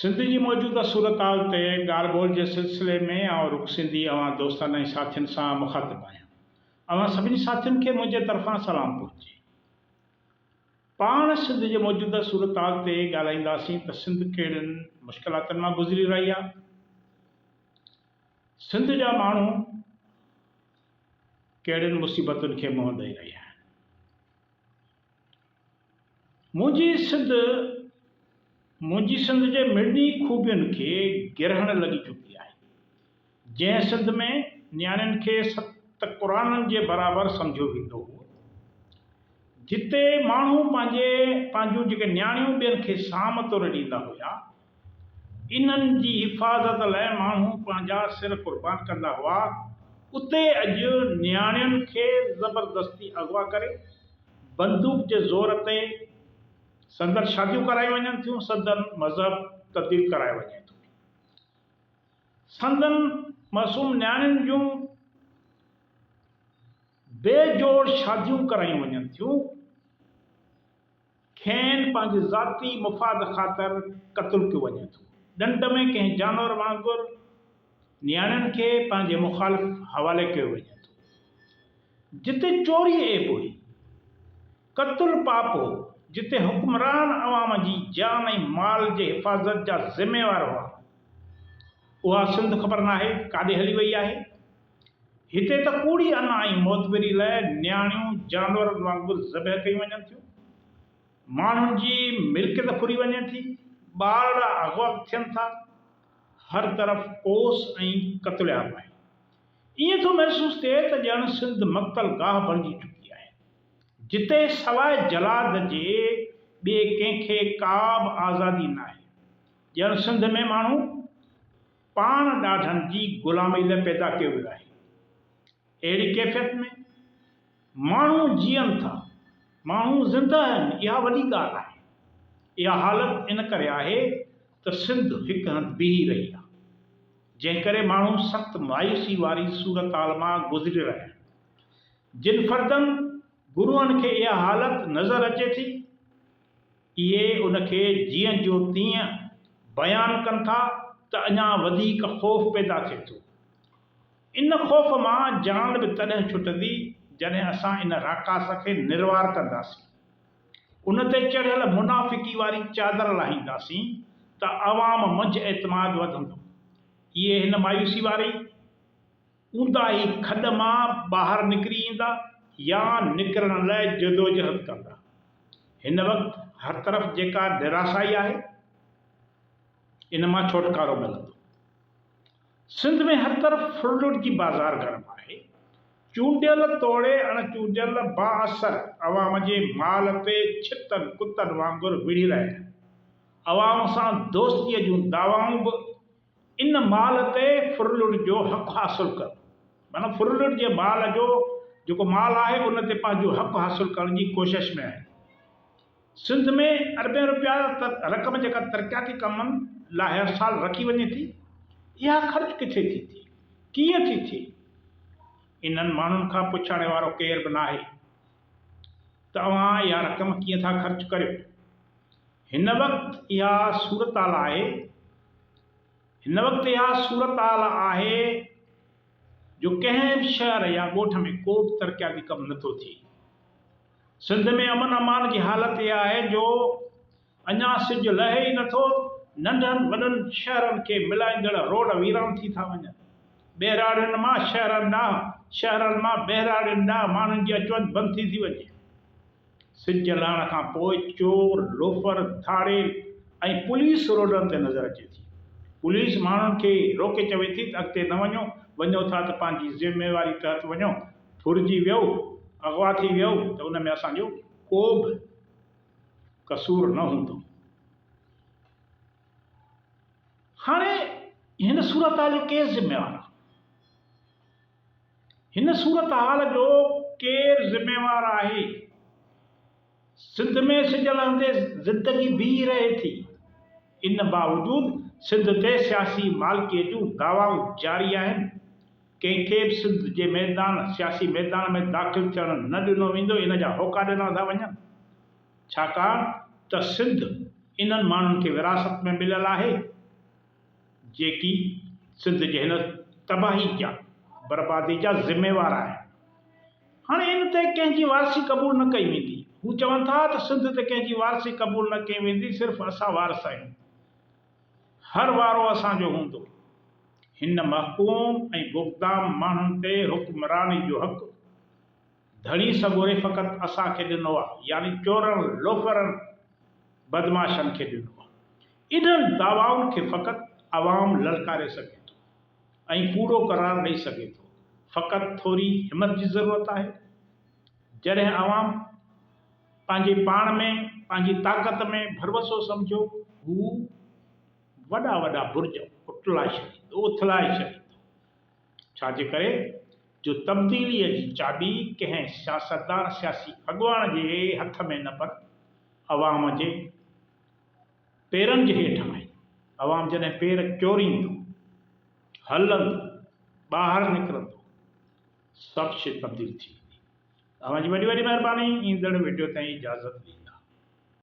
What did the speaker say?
सिंध जी मौजूदा सूरत हाल ते ॻाल्हि ॿोल जे सिलसिले में आउं रुख सिंधी अवां दोस्तनि ऐं साथियुनि सां मुख़ातिबु आहियां। अवां सभिनी साथियुनि खे मुंहिंजे तरफ़ां सलाम पहुचे। पाण सिंध जे मौजूदा सूरत हाल ते ॻाल्हाईंदासीं त सिंध कहिड़ियुनि मुश्किलातुनि मां गुज़री रही आहे। सिंध जा माण्हू कहिड़ियुनि मुसीबतुनि खे मुंहुं ॾेई रहिया आहिनि। मुंहिंजी सिंध जे मिड़नी खूबियुनि खे गिरहण लॻी चुकी आहे। जंहिं सिंध में नियाणियुनि खे सत क़ुराननि जे बराबरि सम्झियो वेंदो हो, जिते माण्हू पंहिंजूं जेके नियाणियूं ॿियनि खे साम तौरु ॾींदा हुआ, इन्हनि जी हिफ़ाज़त लाइ माण्हू पंहिंजा सिर क़ुर्बान कंदा हुआ, उते अॼु नियाणियुनि खे ज़बरदस्ती अगवा करे बंदूक जे ज़ोर ते संदन शादियूं कराई वञनि थियूं, संदन मज़हब तब्दील कराए वञे थो, संदन मासूम नियाणियुनि जूं बेजोड़ शादियूं कराई वञनि थियूं, खेनि पंहिंजे ज़ाती मुफ़ाद ख़ातिर क़त्ल कयो वञे थो। ॾंड में कंहिं जानवर वांगुरु नियाणियुनि खे पंहिंजे मुख़ालिफ़ हवाले कयो वञे थो। जिते चोरी ऐब हुई, क़त्ल पाप हो, जिते हुक्मरान अवाम जी जान ऐं माल जे हिफ़ाज़त जा ज़िम्मेवार हुआ, उहा सिंध ख़बर नाहे काॾे हली वई आहे। हिते त कूड़ी अना ऐं मोतबरी लाइ नियाणियूं जानवरनि वांगुरु ज़बह कयूं वञनि थियूं, माण्हुनि जी मिल्कियत फुरी वञे थी, ॿार अगवा थियनि था, हर तरफ़ कोस ऐं क़त्लियाम आहे। ईअं थो महसूसु थिए त ॼण सिंध मक़तल गाह बणिजी चुकी आहे, जिते सवाइ जलाद जे ॿिए कंहिंखे का बि आज़ादी न आहे। ॼण सिंध में माण्हू पाण ॾाढनि जी ग़ुलामी लाइ पैदा कयो वियो आहे। अहिड़ी कैफ़ियत में माण्हू जीअनि था, माण्हू ज़िंदा आहिनि, इहा वॾी ॻाल्हि आहे। इहा हालत इन करे आहे त सिंध हिकु हंधि बीही रही आहे, जंहिं करे माण्हू सख़्त मायूसी वारी सूरत हाल मां गुज़री रहिया आहिनि। जिन फ़र्दनि गुरुअनि खे इहा हालत नज़र अचे थी, इहे उनखे जीअं जो तीअं बयानु कनि था त अञा वधीक ख़ौफ़ पैदा थिए थो। इन ख़ौफ़ मां जान बि तॾहिं छुटंदी जॾहिं असां इन राकास खे निर्वार कंदासीं, उन ते चढ़ियल मुनाफ़िकी वारी चादर लाहींदासीं त अवाम मंझि एतमाद वधंदो। इहे हिन मायूसी वारी ऊंदाही खॾ मां ॿाहिरि निकिरी ईंदा या निकिरण लाइ जदोजहद कंदा। हिन वक़्तु हर तरफ़ जेका निराशाई आहे, इन मां छुटकारो मिलंदो। सिंध में हर तरफ़ फुरलुट जी बाज़ार गरम आहे। चूंडियल तोड़े अणचूंडियल बाअसर अवाम जे माल ते छितनि कुतनि वांगुरु विढ़ी रहिया आहिनि। अवाम सां दोस्तीअ जूं दावाऊं बि इन माल ते फुरलुट जो हक़ हासिल कनि, माना फुरलुट जे माल जो जेको माल आहे उन ते पंहिंजो हक़ हासिल करण जी कोशिश में आहे। सिंध में अरबें रुपया रक़म जेका तरक़ियाती कमनि लाइ हर साल रखी वञे थी, इहा ख़र्च किथे थी थिए, कीअं थी थिए, इन्हनि माण्हुनि खां पुछण वारो केर बि नाहे त अवां इहा रक़म कीअं था ख़र्च करियो। हिन वक़्तु इहा सूरत हाल आहे जो कंहिं बि शहर या ॻोठ में को बि तरक़ियाती कमु नथो थिए। सिंध में अमन अमान जी हालत इहा आहे जो अञा सिज लहे ई नथो। नंढनि वॾनि शहरनि खे मिलाईंदड़ रोड वीरान थी था वञनि। ॿहिराड़ियुनि मां शहरनि ॾांहुं, शहरनि मां ॿहिराड़ियुनि ॾांहुं माण्हुनि जी अचु वञु बंदि थी वञे। सिज लहण खां पोइ चोर, लोफर, धाड़े ऐं पुलिस रोडनि ते नज़र अचे थी। पुलिस माण्हुनि खे रोके चवे थी त अॻिते न वञो, वञो था त पंहिंजी ज़िम्मेवारी तहत वञो, फुरिजी वियो, अगवा थी वियो त उन में असांजो को बि कसूर न हूंदो। हाणे हिन सूरत हाल जो केरु ज़िम्मेवार आहे? हिन सूरत हाल जो केरु ज़िम्मेवार आहे? सिंध में सिज लहंदे ज़िंदगी बीह रहे थी, इन बावजूदु सिंध ते सियासी मालिकीअ जूं दावाऊं जारी आहिनि। कंहिंखे बि सिंध जे सियासी मैदान में दाख़िल थियणु न ॾिनो वेंदो, इन जा होका ॾिना था वञनि, छाकाणि त सिंध इन्हनि माण्हुनि खे विरासत में मिलियल आहे जेकी सिंध जे हिन तबाही जा बर्बादी जा ज़िम्मेवार आहिनि। हाणे इन ते कंहिंजी वारसी क़बूल न कई वेंदी। हू चवनि था त सिंध ते कंहिंजी वारसी क़बूल न कई वेंदी, सिर्फ़ु असां वारस आहियूं, हर वारो असांजो हूंदो। हिन महकूम ऐं गुप्ताम माण्हुनि ते हुक्मरानी जो हक़ धणी सगोरे फ़क़ति असांखे ॾिनो आहे, यानी चोरनि लोफरनि बदमाशनि खे ॾिनो आहे। इन्हनि दावाउनि खे फ़क़ति अवाम ललकारे सघे थो ऐं कूड़ो करार ॾेई सघे थो। फ़क़ति थोरी हिमत जी ज़रूरत आहे। जॾहिं अवाम पंहिंजे पाण में पंहिंजी ताक़त में भरवसो सम्झो, हू वॾा वॾा बुर्ज उथलाए छॾींदो। छाजे करे जो तब्दीलीअ जी चाॿी कंहिं सियासतदान सियासी अॻुवान जे हथ में न, पर अवाम जे पेरनि जे हेठां आहे। अवाम जॾहिं पेर चोरींदो, हलंदो, ॿाहिरि निकिरंदो, सभु शइ तब्दील थी वेंदी। तव्हांजी वॾी वॾी महिरबानी। ईंदड़ वीडियो ताईं इजाज़त ॾियो।